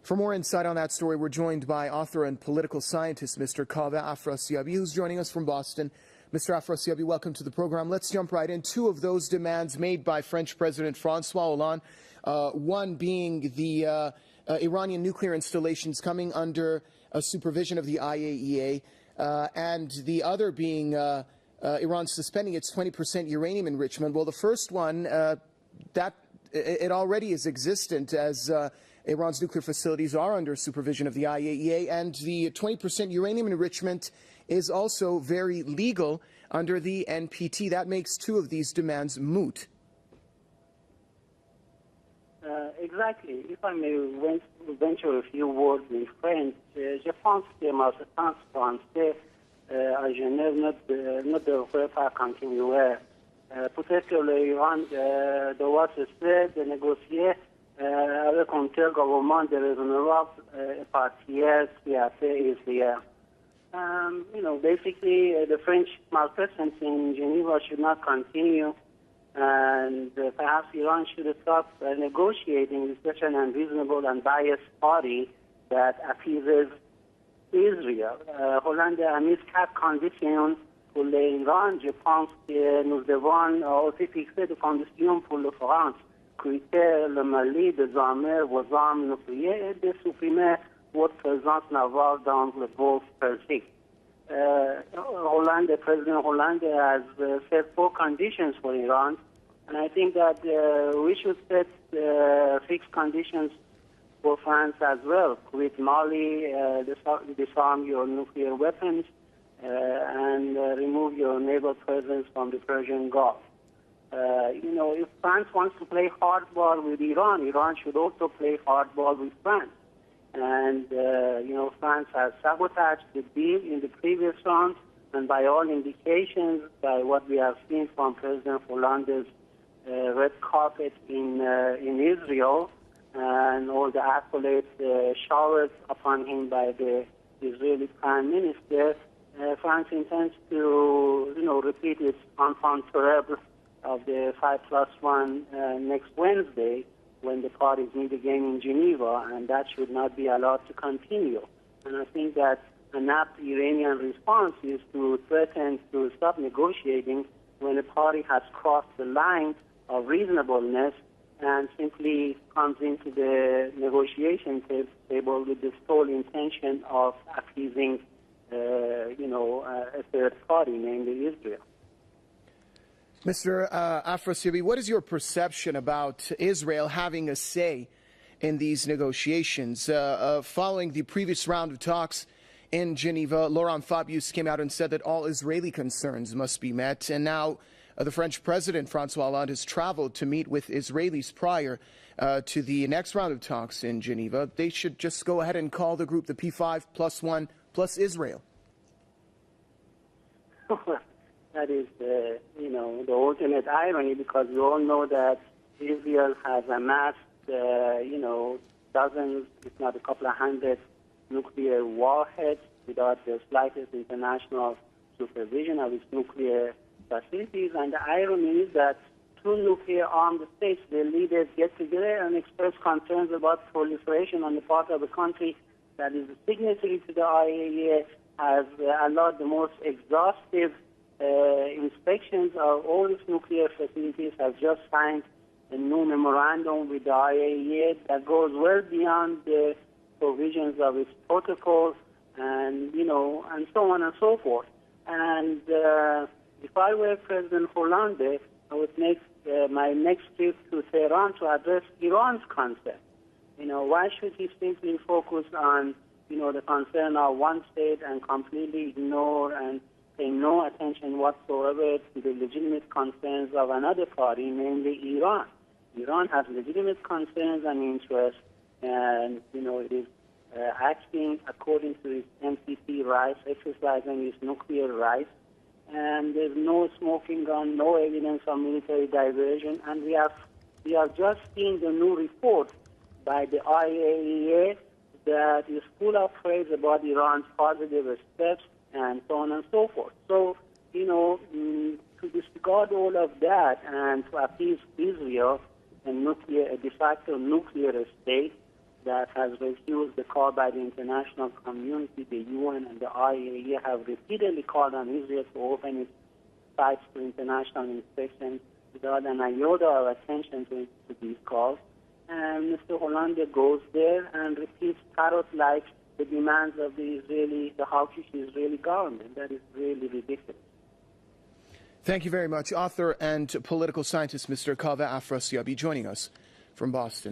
For more insight on that story, we're joined by author and political scientist Mr. Kaveh Afrasiabi, who's joining us from Boston. Mr. Afrasiabi, welcome to the program. Let's jump right in. Two of those demands made by French President Francois Hollande, one being the Iranian nuclear installations coming under supervision of the IAEA, and the other being Iran suspending its 20% uranium enrichment. Well, the first one, that it already is existent, as Iran's nuclear facilities are under supervision of the IAEA, and the 20% uranium enrichment is also very legal under the NPT. That makes two of these demands moot. Exactly. If I may venture a few words in French, je pense que ma sentence française à Genève ne devrait pas continuer. Peut-être que l'Iran doit cesser de négocier avec un tel gouvernement de raisonnable partiel qui a fait Israël. Basically, the French malfeasance in Geneva should not continue, and perhaps Iran should stop negotiating with such an unreasonable and biased party that appeases Israël. Hollande a mis quatre conditions pour l'Iran. Je pense que nous devons aussi fixer des conditions pour la France, quitter le Mali, désarmer vos armes nucléaires et de supprimer votre présence navale dans le Golfe Persique. President Hollande has set four conditions for Iran, and I think that we should set fixed conditions for France as well. Quit Mali, disarm your nuclear weapons, and remove your naval presence from the Persian Gulf. If France wants to play hardball with Iran, Iran should also play hardball with France. And, France has sabotaged the deal in the previous round, and by all indications, by what we have seen from President Hollande's red carpet in Israel, and all the accolades showered upon him by the Israeli Prime Minister, France intends to, repeat its enfant terrible of the 5+1 next Wednesday, when the parties meet again in Geneva, and that should not be allowed to continue. And I think that an apt Iranian response is to threaten to stop negotiating when a party has crossed the line of reasonableness and simply comes into the negotiation table with the sole intention of appeasing, a third party, namely Israel. Mr. Afrasiabi, what is your perception about Israel having a say in these negotiations? Following the previous round of talks in Geneva, Laurent Fabius came out and said that all Israeli concerns must be met. And now the French President, Francois Hollande, has traveled to meet with Israelis prior to the next round of talks in Geneva. They should just go ahead and call the group the P5+1 plus Israel. That is the ultimate irony, because we all know that Israel has amassed, dozens, if not a couple of hundred, nuclear warheads without the slightest international supervision of its nuclear facilities. And the irony is that two nuclear-armed states, their leaders, get together and express concerns about proliferation on the part of a country that is a signatory to the IAEA, has allowed the most exhaustive inspections of all its nuclear facilities, has just signed a new memorandum with the IAEA that goes well beyond the provisions of its protocols, and and so on and so forth. And if I were President Hollande, I would make my next trip to Tehran to address Iran's concern. Why should he simply focus on the concern of one state and completely ignore and pay no attention whatsoever to the legitimate concerns of another party, namely Iran? Iran has legitimate concerns and interests, and it is acting according to its NPT rights, exercising its nuclear rights, and there's no smoking gun, no evidence of military diversion, and we have just seen the new report by the IAEA that is full of praise about Iran's positive steps and so on and so forth. So, to disregard all of that and to appease Israel, a de facto nuclear state that has refused the call by the international community. The UN and the IAEA have repeatedly called on Israel to open its sites to international inspection without an iota of attention to these calls. And Mr. Hollande goes there and repeats parrot-like the demands of the hawkish Israeli government. That is really ridiculous. Thank you very much. Author and political scientist Mr. Kaveh Afrasiabi joining us from Boston.